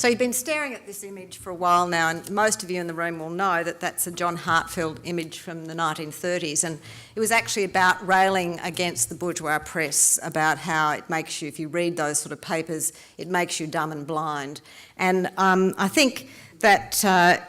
So you've been staring at this image for a while now, and most of you in the room will know that that's a John Hartfield image from the 1930s, and it was actually about railing against the bourgeois press, about how it makes you, if you read those sort of papers, it makes you dumb and blind. And I think that I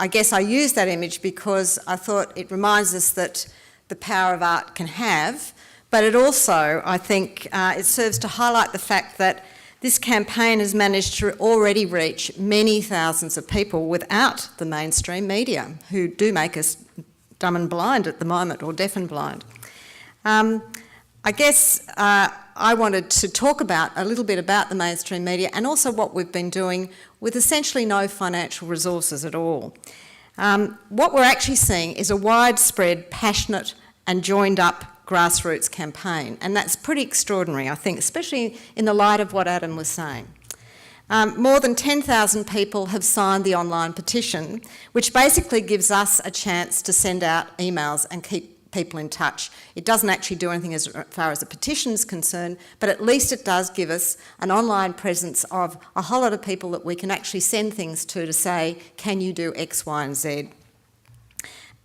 guess I used that image because I thought it reminds us that the power of art can have, but it also, I think, it serves to highlight the fact that this campaign has managed to already reach many thousands of people without the mainstream media, who do make us dumb and blind at the moment, or deaf and blind. I guess I wanted to talk a little bit about the mainstream media and also what we've been doing with essentially no financial resources at all. What we're actually seeing is a widespread, passionate and joined up grassroots campaign, and that's pretty extraordinary, I think, especially in the light of what Adam was saying. More than 10,000 people have signed the online petition, which basically gives us a chance to send out emails and keep people in touch. It doesn't actually do anything as far as the petition is concerned, but at least it does give us an online presence of a whole lot of people that we can actually send things to say, can you do X, Y and Z?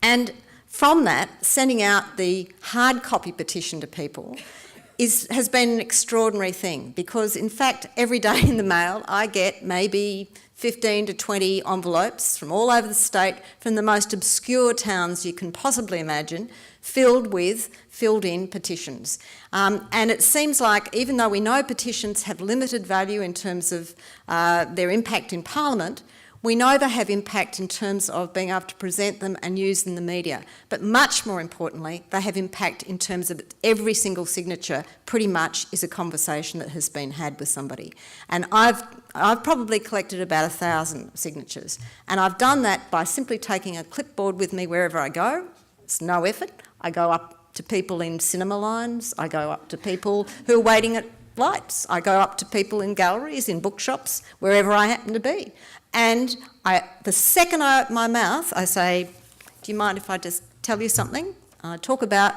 And from that, sending out the hard copy petition to people has been an extraordinary thing, because in fact every day in the mail I get maybe 15 to 20 envelopes from all over the state, from the most obscure towns you can possibly imagine, filled in petitions. And it seems like, even though we know petitions have limited value in terms of their impact in Parliament, we know they have impact in terms of being able to present them and use them in the media. But much more importantly, they have impact in terms of every single signature pretty much is a conversation that has been had with somebody. And I've probably collected about 1,000 signatures. And I've done that by simply taking a clipboard with me wherever I go. It's no effort. I go up to people in cinema lines. I go up to people who are waiting at lights. I go up to people in galleries, in bookshops, wherever I happen to be. And the second I open my mouth, I say, do you mind if I just tell you something? I talk about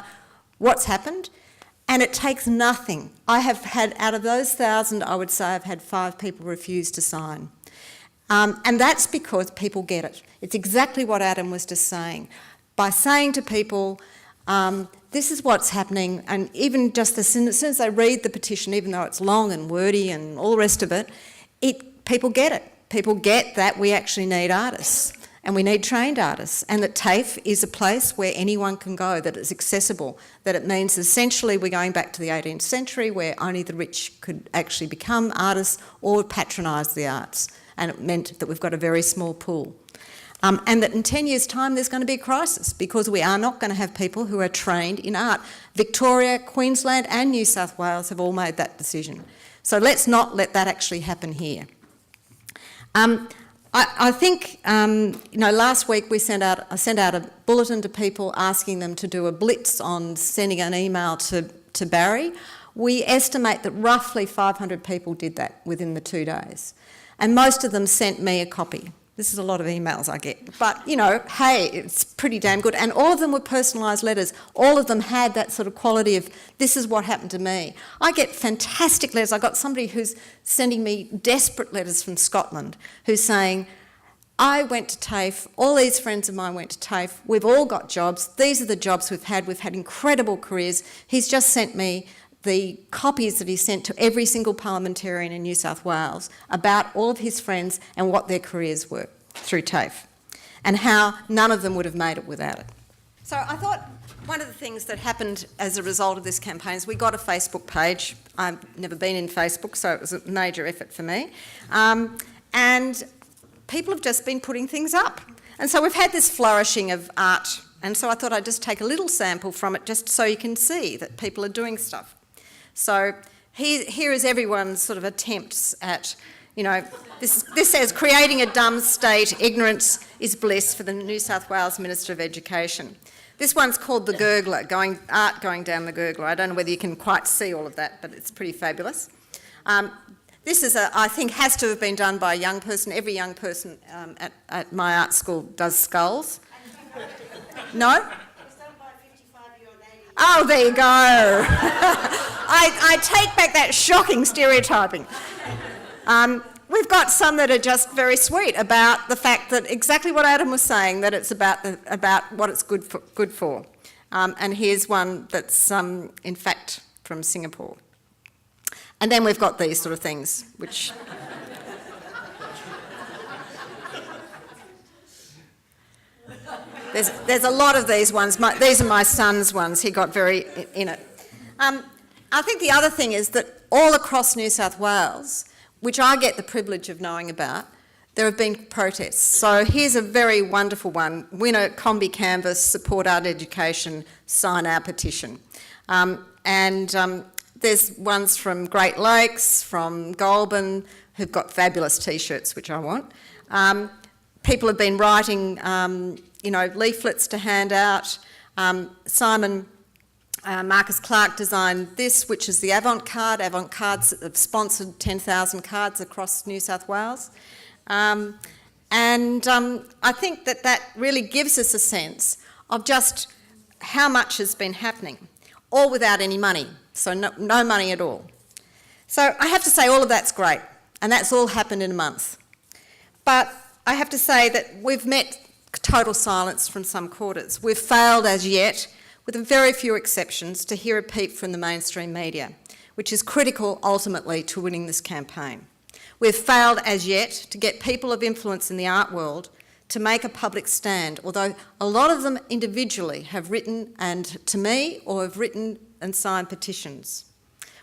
what's happened, and it takes nothing. I have had, out of those 1,000, I would say I've had 5 people refuse to sign. And that's because people get it. It's exactly what Adam was just saying. By saying to people, this is what's happening, and even just as soon as they read the petition, even though it's long and wordy and all the rest of it, people get it. People get that we actually need artists, and we need trained artists, and that TAFE is a place where anyone can go, that it's accessible, that it means essentially we're going back to the 18th century where only the rich could actually become artists or patronise the arts, and it meant that we've got a very small pool. And that in 10 years' time there's going to be a crisis, because we are not going to have people who are trained in art. Victoria, Queensland and New South Wales have all made that decision. So let's not let that actually happen here. I think, last week I sent out a bulletin to people asking them to do a blitz on sending an email to Barry. We estimate that roughly 500 people did that within the 2 days. And most of them sent me a copy. This is a lot of emails I get. But, hey, it's pretty damn good. And all of them were personalised letters. All of them had that sort of quality of, this is what happened to me. I get fantastic letters. I got somebody who's sending me desperate letters from Scotland who's saying, I went to TAFE, all these friends of mine went to TAFE, we've all got jobs, these are the jobs we've had incredible careers. He's just sent me the copies that he sent to every single parliamentarian in New South Wales about all of his friends and what their careers were through TAFE, and how none of them would have made it without it. So I thought one of the things that happened as a result of this campaign is we got a Facebook page. I've never been in Facebook, so it was a major effort for me. And people have just been putting things up. And so we've had this flourishing of art, and so I thought I'd just take a little sample from it just so you can see that people are doing stuff. So here is everyone's sort of attempts at, this says, creating a dumb state, ignorance is bliss, for the New South Wales Minister of Education. This one's called The Gurgler, art going down the gurgler. I don't know whether you can quite see all of that, but it's pretty fabulous. This is, I think, has to have been done by a young person. Every young person at my art school does skulls. No? Oh, there you go. I take back that shocking stereotyping. we've got some that are just very sweet about the fact that exactly what Adam was saying, that it's about what it's good for. And here's one that's in fact from Singapore. And then we've got these sort of things, which... There's a lot of these ones. These are my son's ones. He got very in it. I think the other thing is that all across New South Wales, which I get the privilege of knowing about, there have been protests. So here's a very wonderful one. Win a Combi Canvas, support art education, sign our petition. There's ones from Great Lakes, from Goulburn, who've got fabulous T-shirts, which I want. People have been writing, leaflets to hand out. Marcus Clark designed this, which is the Avant card. Avant cards have sponsored 10,000 cards across New South Wales. I think that really gives us a sense of just how much has been happening, all without any money, so no money at all. So I have to say all of that's great, and that's all happened in a month. But I have to say that we've met total silence from some quarters. We've failed as yet, with very few exceptions, to hear a peep from the mainstream media, which is critical ultimately to winning this campaign. We've failed as yet to get people of influence in the art world to make a public stand, although a lot of them individually have written to me or have written and signed petitions.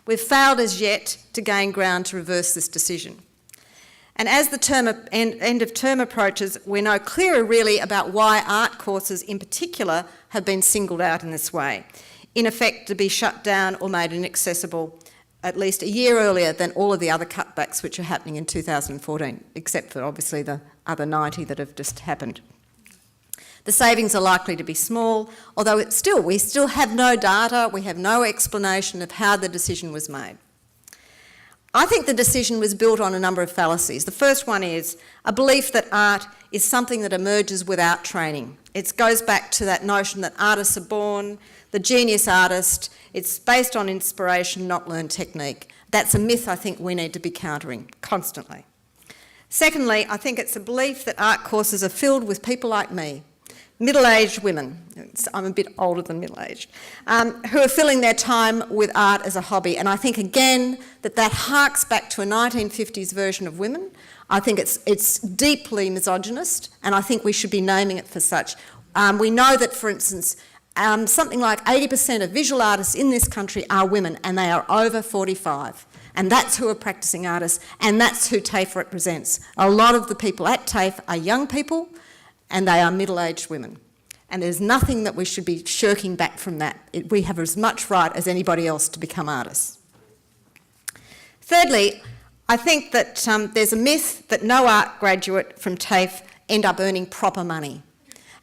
We've failed as yet to gain ground to reverse this decision. And as the end of term approaches, we're no clearer really about why art courses in particular have been singled out in this way, in effect to be shut down or made inaccessible at least a year earlier than all of the other cutbacks which are happening in 2014, except for obviously the other 90 that have just happened. The savings are likely to be small, although we still have no data, we have no explanation of how the decision was made. I think the decision was built on a number of fallacies. The first one is a belief that art is something that emerges without training. It goes back to that notion that artists are born, the genius artist, it's based on inspiration, not learned technique. That's a myth I think we need to be countering constantly. Secondly, I think it's a belief that art courses are filled with people like me, middle-aged women, I'm a bit older than middle-aged, who are filling their time with art as a hobby. And I think, again, that harks back to a 1950s version of women. I think it's deeply misogynist, and I think we should be naming it for such. We know that, for instance, something like 80% of visual artists in this country are women, and they are over 45. And that's who are practising artists, and that's who TAFE represents. A lot of the people at TAFE are young people, and they are middle-aged women. And there's nothing that we should be shirking back from that. We have as much right as anybody else to become artists. Thirdly, I think that there's a myth that no art graduate from TAFE end up earning proper money.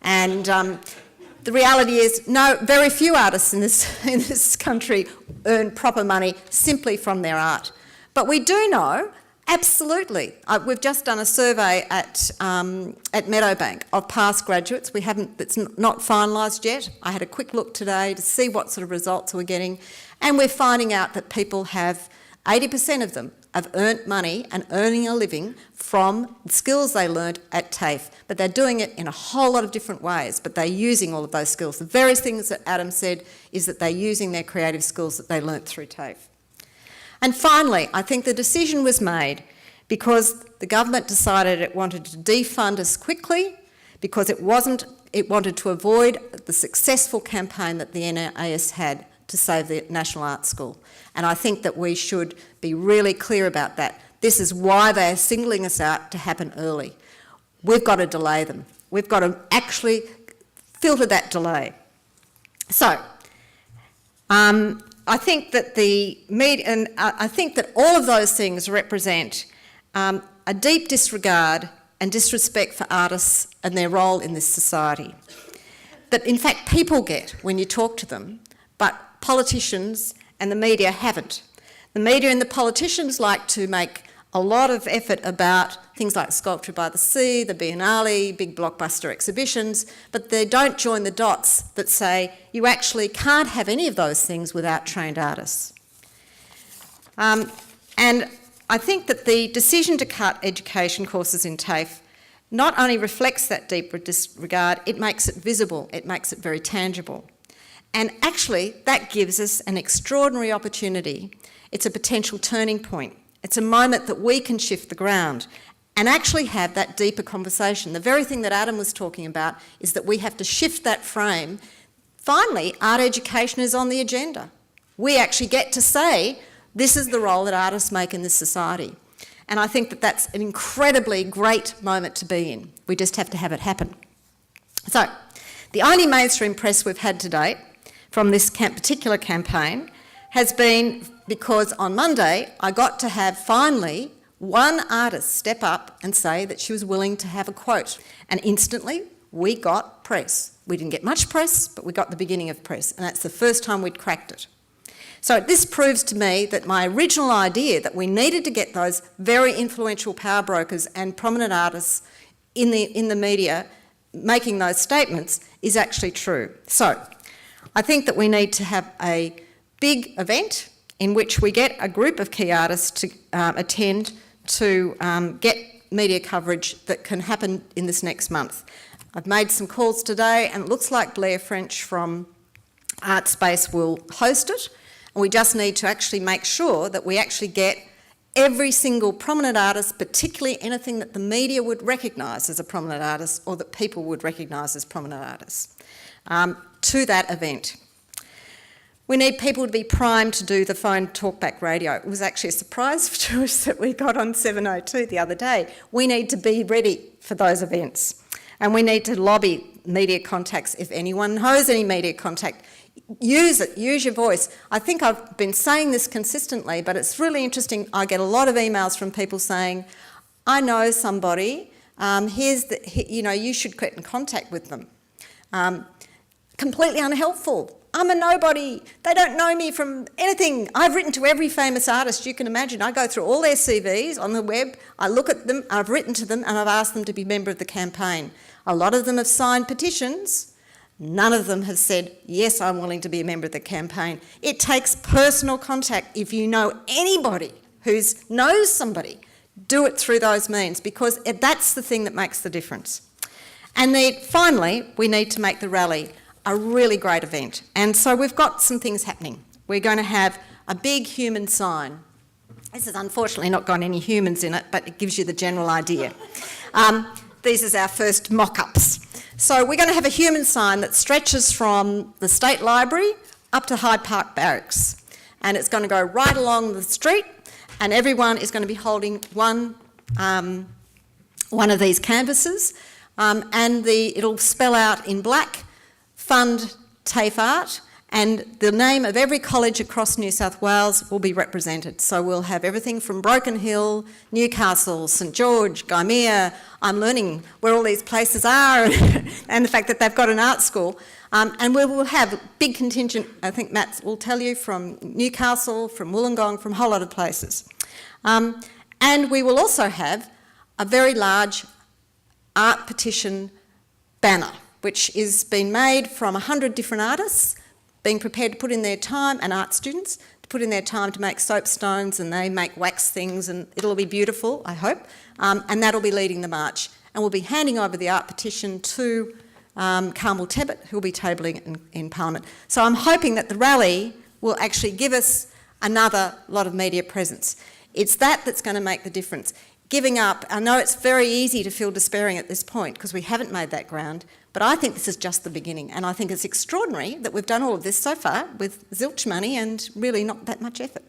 And the reality is, no, very few artists in this country earn proper money simply from their art. But we do know, absolutely. We've just done a survey at Meadowbank of past graduates. It's not finalised yet. I had a quick look today to see what sort of results we're getting, and we're finding out that people have, 80% of them have earned money and earning a living from skills they learned at TAFE, but they're doing it in a whole lot of different ways, but they're using all of those skills. The various things that Adam said is that they're using their creative skills that they learnt through TAFE. And finally, I think the decision was made because the government decided it wanted to defund us quickly, because it wanted to avoid the successful campaign that the NAS had to save the National Art School. And I think that we should be really clear about that. This is why they're singling us out to happen early. We've got to delay them. We've got to actually filter that delay. So, I think that I think that all of those things represent a deep disregard and disrespect for artists and their role in this society. That in fact people get when you talk to them, but politicians and the media haven't. The media and the politicians like to make a lot of effort about things like Sculpture by the Sea, the Biennale, big blockbuster exhibitions, but they don't join the dots that say you actually can't have any of those things without trained artists. And I think that the decision to cut education courses in TAFE not only reflects that deep disregard, it makes it visible, it makes it very tangible. And actually, that gives us an extraordinary opportunity. It's a potential turning point. It's a moment that we can shift the ground and actually have that deeper conversation. The very thing that Adam was talking about is that we have to shift that frame. Finally, art education is on the agenda. We actually get to say, this is the role that artists make in this society. And I think that that's an incredibly great moment to be in. We just have to have it happen. So, the only mainstream press we've had to date from this particular campaign has been because on Monday I got to have finally one artist step up and say that she was willing to have a quote. And instantly we got press. We didn't get much press, but we got the beginning of press, and that's the first time we'd cracked it. So this proves to me that my original idea that we needed to get those very influential power brokers and prominent artists in the media making those statements is actually true. So I think that we need to have a big event in which we get a group of key artists to attend to get media coverage that can happen in this next month. I've made some calls today and it looks like Blair French from Artspace will host it. And we just need to actually make sure that we actually get every single prominent artist, particularly anything that the media would recognise as a prominent artist or that people would recognise as prominent artists, to that event. We need people to be primed to do the phone talkback radio. It was actually a surprise to us that we got on 702 the other day. We need to be ready for those events. And we need to lobby media contacts. If anyone knows any media contact, use it, use your voice. I think I've been saying this consistently, but it's really interesting. I get a lot of emails from people saying, I know somebody, you should get in contact with them. Completely unhelpful. I'm a nobody. They don't know me from anything. I've written to every famous artist you can imagine. I go through all their CVs on the web, I look at them, I've written to them, and I've asked them to be a member of the campaign. A lot of them have signed petitions. None of them have said, yes, I'm willing to be a member of the campaign. It takes personal contact. If you know anybody who knows somebody, do it through those means, because that's the thing that makes the difference. And then finally, we need to make the rally a really great event. And so we've got some things happening. We're going to have a big human sign. This has unfortunately not got any humans in it, but it gives you the general idea. These is our first mock-ups. So we're going to have a human sign that stretches from the State Library up to Hyde Park Barracks. And it's going to go right along the street, and everyone is going to be holding one of these canvases, and it'll spell out in black, Fund TAFE Art, and the name of every college across New South Wales will be represented. So we'll have everything from Broken Hill, Newcastle, St George, Gymea. I'm learning where all these places are and the fact that they've got an art school. And we will have a big contingent, I think Matt will tell you, from Newcastle, from Wollongong, from a whole lot of places. And we will also have a very large art petition banner, which is being made from 100 different artists, being prepared to put in their time, and art students, to put in their time to make soapstones, and they make wax things, and it'll be beautiful, I hope, and that'll be leading the march. And we'll be handing over the art petition to Carmel Tebbit, who will be tabling it in Parliament. So I'm hoping that the rally will actually give us another lot of media presence. It's that's going to make the difference. Giving up, I know it's very easy to feel despairing at this point because we haven't made that ground, but I think this is just the beginning, and I think it's extraordinary that we've done all of this so far with zilch money and really not that much effort.